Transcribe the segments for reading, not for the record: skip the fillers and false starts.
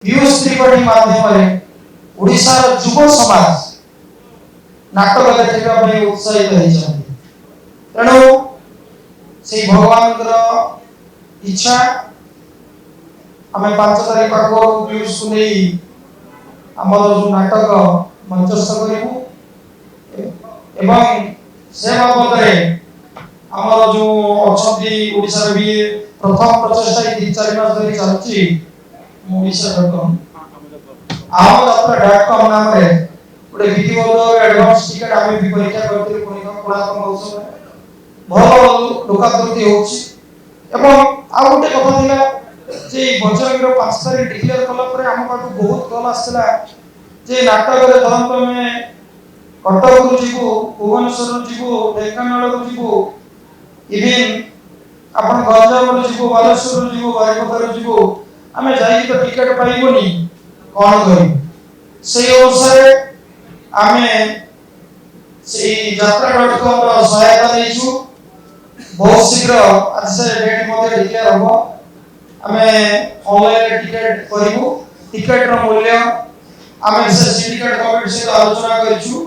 Views Tripathi माध्यम ओडिशार युव समाज नाटक देखा उत्साहित होती। तेणु से भगवान इच्छा आम 5 तारीख आगो व्यूज को नहीं आमर जो नाटक मंचस्थ करूँ से बाबद आमर जो अच्छा ओडिशा भी प्रथम प्रचेषा 3-4 मास धरी चलती moisha.com आम यात्रा.com नाम रे गोटे विधिवत एडवांस टिकट आमे भी परीक्षा करते कोनिका कोणाक महोत्सव भल लोकादृति होछि एवं आ गोटे कथा थिला जे बजरंगीर 5 तारिख डिक्लेयर कला परे हम पाखु बहुत कल आसला जे नाटक रे धरंत में कटक रु जीवो भुवनेश्वर रु जीवो ढेंकानाल रु जीवो इवन आपण गंजाम रु जीवो बालेश्वर रु जीवो बारिपदा रु जीवो आमे जाई तो टिकट पाइबोनी कोन करी से अनुसार आमे से यात्रा.com रो सहायता देइछु बहुत शीघ्र आज से डेट मध्ये डिक्लेयर हो आमे ऑनलाइन टिकट करिवो टिकट रो मूल्य आमे से सिंडिकेट कमिटी से आलोचना करिछु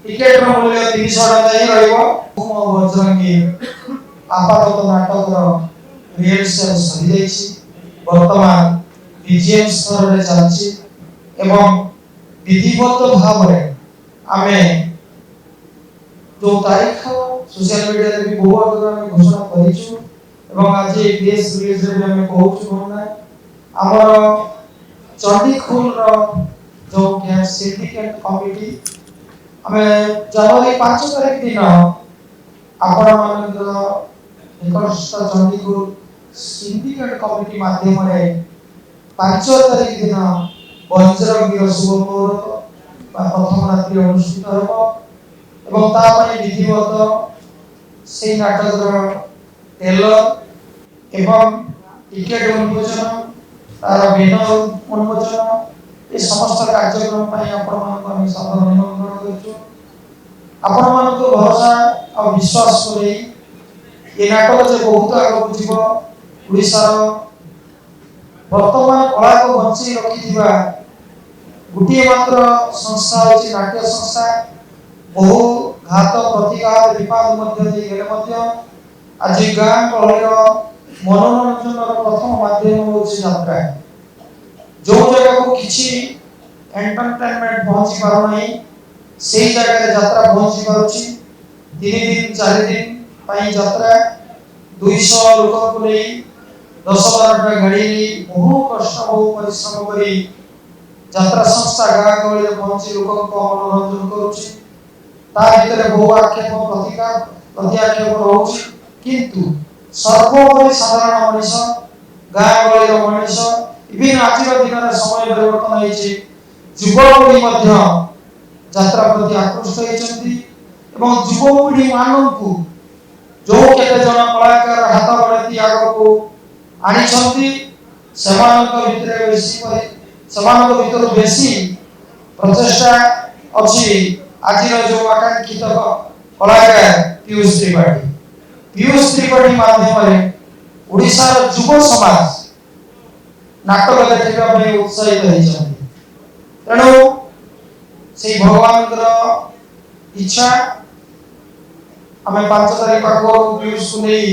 टिकट रो मूल्य 300 टका ही रहइबो बजरंगी आपातत नाटक रो रिहर्सल सरी जाइछि वर्तमान बीजीएम स्तर रे चलछि एवं विधिवत भाव रे आमे जो तारीख सोशल मीडिया रे भी बहुत आमे घोषणा करिछु एवं आज प्रेस रिलीज रे आमे कहउछु कोना हमर चंडीखोल रो जो के सिंडिकेट कमिटी आमे जनवरी 5 तारीख दिन आपण मानकर निकटस्थ चंडीखोल सिंडिकेट कमिटी माध्यम रे 5 तारीख दिन बजरंगीर शुभ मुहूर्त प्रथम रात्रि अनुष्ठित हो एवं ता पई विधिवत से नाटक टेलर एवं टिकेट उन्मोचन तार बैनर उन्मोचन ए समस्त कार्यक्रम पई आपण मानको हम सादर निमंत्रण करछु। आपण मानको भरोसा और विश्वास को ले ए नाटक जे बहुत आगो जीव ओडिसा वर्तमान कला को बंची रखिथिबा गुटिए मात्र संस्था होची नाट्य संस्था बहु घात प्रतिघात विपाद मध्य दे गेले मध्य आज गां गहलिर मनोरंजन प्रथम माध्यम होची यात्रा जो जगह को किछि एंटरटेनमेंट पहुंची पारो नहीं सेही जगह रे यात्रा पहुंची पारुची 3 दिन 4 दिन पई यात्रा 200 लोक को ले 10-12 गाड़ी बहु कष्ट बहु परिश्रम करी यात्रा संस्था गां गहलिर पहुंची लोक को मनोरंजन करूची ता भीतर बहु आक्षेप प्रत्याक्षेप रहउची किंतु सर्वोपरि साधारण मनुष्य गां गहलिर मनुष्य इबिन आजिर दिन रे समय परिवर्तन होईची युवपीढ़ी मध्य यात्रा प्रति आकृष्ट होईचंती एवं युवपीढ़ी माननकु जो केते जन कलाकार हाथ बढती आगो को आनी छंती समानक भितरे बेसी परे समानक भितर बेसी प्रचेष्टा अछि आजिर जो आकांक्षित कलाकार पीयूष त्रिपाठी माध्यम रे ओडिसा युव समाज नाटक देखा उत्साहित होती। तेणु से भगवान इच्छा आम 5 तारीख आगो व्यूज को नहीं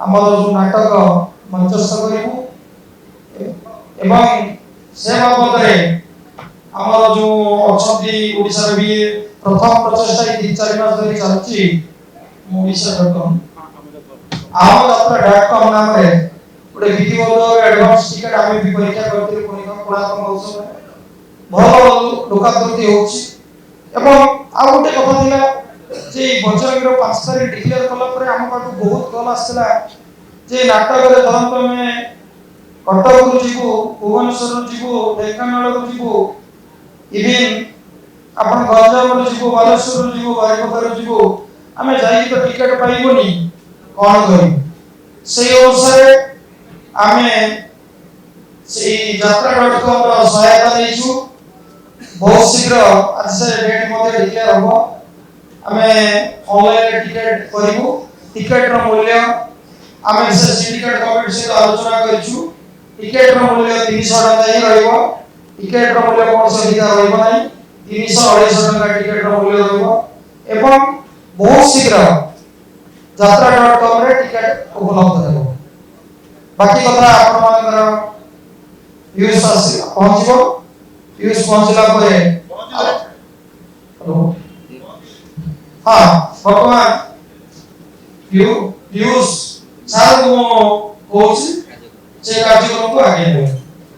आमर जो नाटक मंचस्थ करूँ से बाबद आमर जो अच्छा ओडिशा भी प्रथम प्रचेषा 3-4 मास धरी चलती moisha.com आम यात्रा.com नाम रे गोटे विधिवत एडवांस टिकट आमे भी परीक्षा करते कोनिका कोणाक महोत्सव भल लोकादृति होछि एवं आ गोटे कथा थिला जे बजरंगीर 5 तारिख डिक्लेयर कला परे हम पाखु बहुत कल आसला जे नाटक रे धरंत में कटक रु जीवो भुवनेश्वर रु जीवो ढेंकानाल रु जीवो इवन आपण गंजाम रु जीवो बालेश्वर रु जीवो बारिपदा रु जीवो आमे जाई तो टिकट पाइबोनी कोन करी से अनुसार आमे से यात्रा.com रो सहायता देइछु बहुत शीघ्र आज से डेट मध्ये डिक्लेयर हो आमे ऑनलाइन टिकट करिवो टिकट रो मूल्य आमे से सिंडिकेट कमिटी से आलोचना करिछु टिकेट ର ମୂଲ୍ୟ 300 ଟଙ୍କା ହିଁ ରହିବ। टिकेट ର ମୂଲ୍ୟ କୌଣସି ଅଧିକା ରହିବ ନାହିଁ। 300-250 ଟଙ୍କା टिकेट ର ମୂଲ୍ୟ ରହିବ ଏବଂ ବହୁତ ଶୀଘ୍ର yatra.com ରେ टिकेट ଉପଲବ୍ଧ ହେବ। बाकी କଥା ଆପଣ ମାନଙ୍କର यूज पहुंचो यूज पहुंचला परे हां वर्तमान यूज सार को कोच से कार्यक्रम को आगे बढ़े